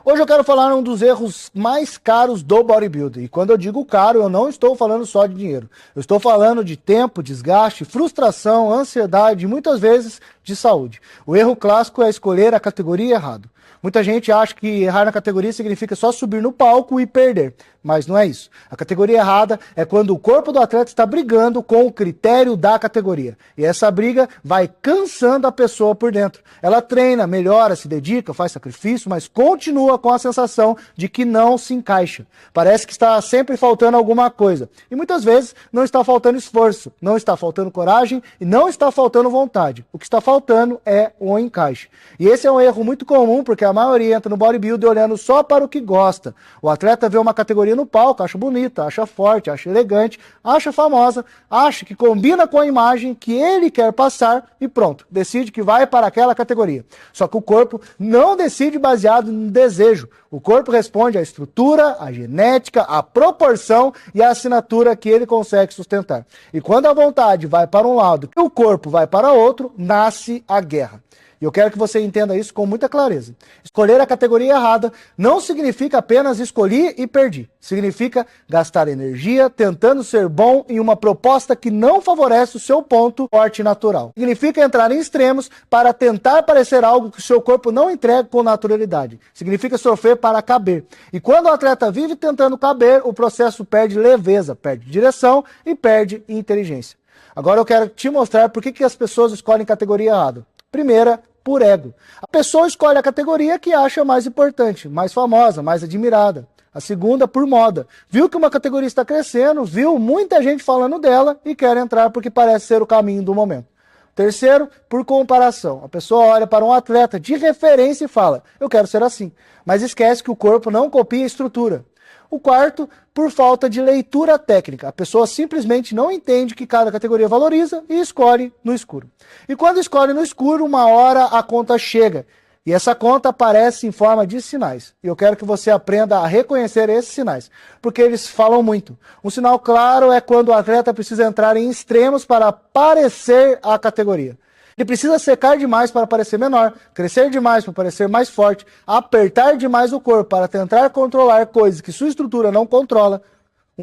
Hoje eu quero falar um dos erros mais caros do bodybuilding. E quando eu digo caro, eu não estou falando só de dinheiro. Eu estou falando de tempo, desgaste, frustração, ansiedade e muitas vezes de saúde. O erro clássico é escolher a categoria errada. Muita gente acha que errar na categoria significa só subir no palco e perder. Mas não é isso. A categoria errada é quando o corpo do atleta está brigando com o critério da categoria. E essa briga vai cansando a pessoa por dentro. Ela treina, melhora, se dedica, faz sacrifício, mas continua com a sensação de que não se encaixa. Parece que está sempre faltando alguma coisa. E muitas vezes não está faltando esforço, não está faltando coragem e não está faltando vontade. O que está faltando é o encaixe. E esse é um erro muito comum porque a maioria entra no bodybuilding olhando só para o que gosta. O atleta vê uma categoria no palco, acha bonita, acha forte, acha elegante, acha famosa, acha que combina com a imagem que ele quer passar e pronto, decide que vai para aquela categoria. Só que o corpo não decide baseado no desejo. O corpo responde à estrutura, à genética, à proporção e à assinatura que ele consegue sustentar. E quando a vontade vai para um lado e o corpo vai para outro, nasce a guerra. E eu quero que você entenda isso com muita clareza. Escolher a categoria errada não significa apenas escolhi e perdi. Significa gastar energia tentando ser bom em uma proposta que não favorece o seu ponto forte natural. Significa entrar em extremos para tentar parecer algo que o seu corpo não entrega com naturalidade. Significa sofrer para caber. E quando o atleta vive tentando caber, o processo perde leveza, perde direção e perde inteligência. Agora eu quero te mostrar por que as pessoas escolhem categoria errada. Primeira, por ego. A pessoa escolhe a categoria que acha mais importante, mais famosa, mais admirada. A segunda, por moda. Viu que uma categoria está crescendo, viu muita gente falando dela e quer entrar porque parece ser o caminho do momento. Terceiro, por comparação. A pessoa olha para um atleta de referência e fala, eu quero ser assim. Mas esquece que o corpo não copia a estrutura. O quarto, por falta de leitura técnica. A pessoa simplesmente não entende que cada categoria valoriza e escolhe no escuro. E quando escolhe no escuro, uma hora a conta chega. E essa conta aparece em forma de sinais. E eu quero que você aprenda a reconhecer esses sinais, porque eles falam muito. Um sinal claro é quando o atleta precisa entrar em extremos para parecer a categoria. Ele precisa secar demais para parecer menor, crescer demais para parecer mais forte, apertar demais o corpo para tentar controlar coisas que sua estrutura não controla.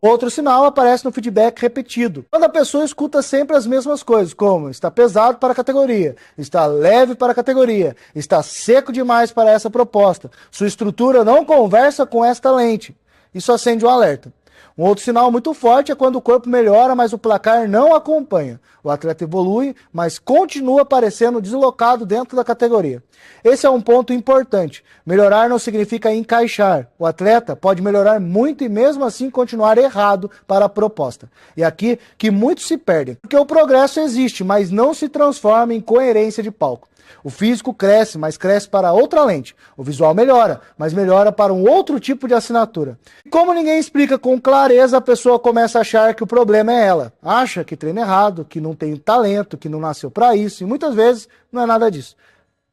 Um outro sinal aparece no feedback repetido. Quando a pessoa escuta sempre as mesmas coisas, como está pesado para a categoria, está leve para a categoria, está seco demais para essa proposta, sua estrutura não conversa com esta lente. Isso acende um alerta. Um outro sinal muito forte é quando o corpo melhora, mas o placar não acompanha. O atleta evolui, mas continua parecendo deslocado dentro da categoria. Esse é um ponto importante. Melhorar não significa encaixar. O atleta pode melhorar muito e mesmo assim continuar errado para a proposta. E aqui que muitos se perdem, porque o progresso existe, mas não se transforma em coerência de palco. O físico cresce, mas cresce para outra lente. O visual melhora, mas melhora para um outro tipo de assinatura. Como ninguém explica com clareza, a pessoa começa a achar que o problema é ela. Acha que treina errado, que não tem talento, que não nasceu para isso. E muitas vezes não é nada disso.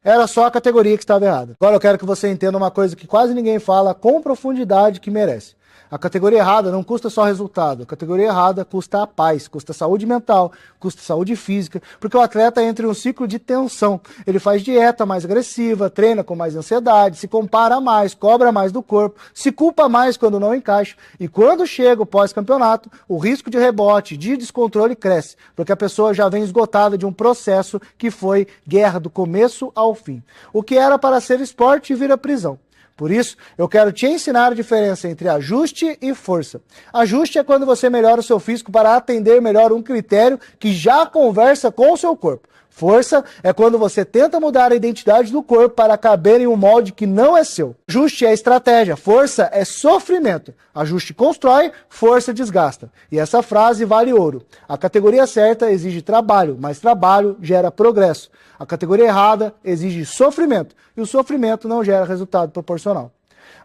Era só a categoria que estava errada. Agora eu quero que você entenda uma coisa que quase ninguém fala com profundidade que merece. A categoria errada não custa só resultado, a categoria errada custa a paz, custa saúde mental, custa saúde física, porque o atleta entra em um ciclo de tensão. Ele faz dieta mais agressiva, treina com mais ansiedade, se compara mais, cobra mais do corpo, se culpa mais quando não encaixa. E quando chega o pós-campeonato, o risco de rebote, de descontrole cresce, porque a pessoa já vem esgotada de um processo que foi guerra do começo ao fim. O que era para ser esporte vira prisão. Por isso, eu quero te ensinar a diferença entre ajuste e força. Ajuste é quando você melhora o seu físico para atender melhor um critério que já conversa com o seu corpo. Força é quando você tenta mudar a identidade do corpo para caber em um molde que não é seu. Ajuste é estratégia, força é sofrimento. Ajuste constrói, força desgasta. E essa frase vale ouro. A categoria certa exige trabalho, mas trabalho gera progresso. A categoria errada exige sofrimento, e o sofrimento não gera resultado proporcional.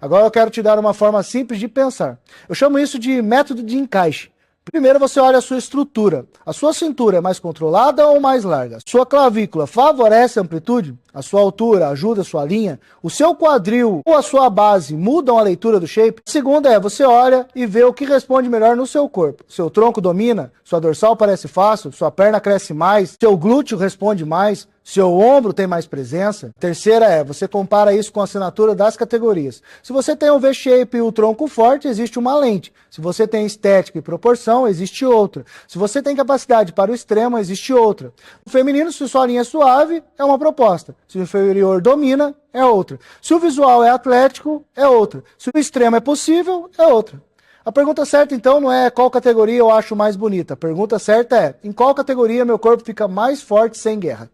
Agora eu quero te dar uma forma simples de pensar. Eu chamo isso de método de encaixe. Primeiro você olha a sua estrutura. A sua cintura é mais controlada ou mais larga? Sua clavícula favorece a amplitude? A sua altura ajuda a sua linha? O seu quadril ou a sua base mudam a leitura do shape? A segunda é, você olha e vê o que responde melhor no seu corpo. Seu tronco domina? Sua dorsal parece fácil? Sua perna cresce mais? Seu glúteo responde mais? Seu ombro tem mais presença? Terceira é, você compara isso com a assinatura das categorias. Se você tem o V-shape e o tronco forte, existe uma lente. Se você tem estética e proporção, existe outra. Se você tem capacidade para o extremo, existe outra. O feminino, se sua linha é suave, é uma proposta. Se o inferior domina, é outra. Se o visual é atlético, é outra. Se o extremo é possível, é outra. A pergunta certa, então, não é qual categoria eu acho mais bonita. A pergunta certa é, em qual categoria meu corpo fica mais forte sem guerra?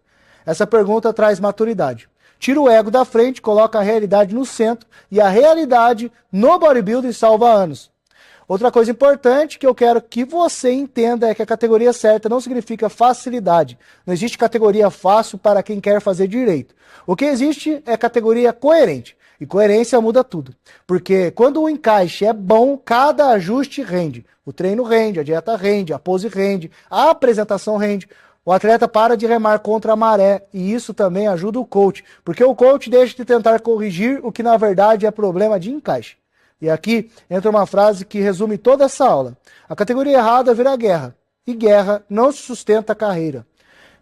Essa pergunta traz maturidade. Tira o ego da frente, coloca a realidade no centro, e a realidade no bodybuilding salva anos. Outra coisa importante que eu quero que você entenda é que a categoria certa não significa facilidade. Não existe categoria fácil para quem quer fazer direito. O que existe é categoria coerente. E coerência muda tudo. Porque quando o encaixe é bom, cada ajuste rende. O treino rende, a dieta rende, a pose rende, a apresentação rende. O atleta para de remar contra a maré e isso também ajuda o coach. Porque o coach deixa de tentar corrigir o que na verdade é problema de encaixe. E aqui entra uma frase que resume toda essa aula. A categoria errada vira guerra. E guerra não sustenta a carreira.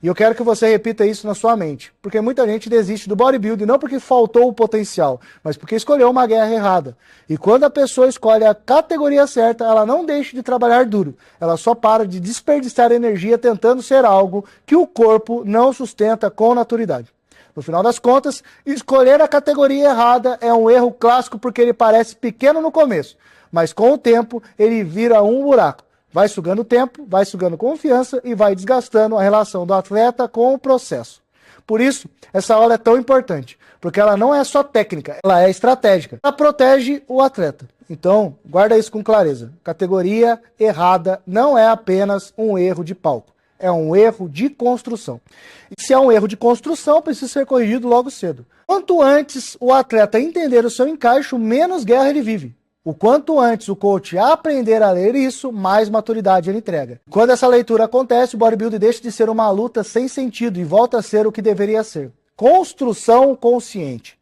E eu quero que você repita isso na sua mente. Porque muita gente desiste do bodybuilding não porque faltou o potencial, mas porque escolheu uma guerra errada. E quando a pessoa escolhe a categoria certa, ela não deixa de trabalhar duro. Ela só para de desperdiçar energia tentando ser algo que o corpo não sustenta com naturalidade. No final das contas, escolher a categoria errada é um erro clássico porque ele parece pequeno no começo. Mas com o tempo, ele vira um buraco. Vai sugando tempo, vai sugando confiança e vai desgastando a relação do atleta com o processo. Por isso, essa aula é tão importante, porque ela não é só técnica, ela é estratégica. Ela protege o atleta. Então, guarda isso com clareza. Categoria errada não é apenas um erro de palco, é um erro de construção. E se é um erro de construção, precisa ser corrigido logo cedo. Quanto antes o atleta entender o seu encaixe, menos guerra ele vive. O quanto antes o coach aprender a ler isso, mais maturidade ele entrega. Quando essa leitura acontece, o bodybuilding deixa de ser uma luta sem sentido e volta a ser o que deveria ser. Construção consciente.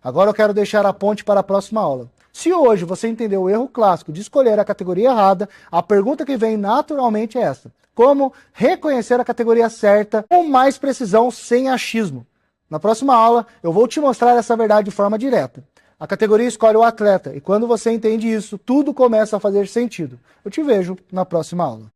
Agora eu quero deixar a ponte para a próxima aula. Se hoje você entendeu o erro clássico de escolher a categoria errada, a pergunta que vem naturalmente é essa. Como reconhecer a categoria certa com mais precisão, sem achismo? Na próxima aula, eu vou te mostrar essa verdade de forma direta. A categoria escolhe o atleta, e quando você entende isso, tudo começa a fazer sentido. Eu te vejo na próxima aula.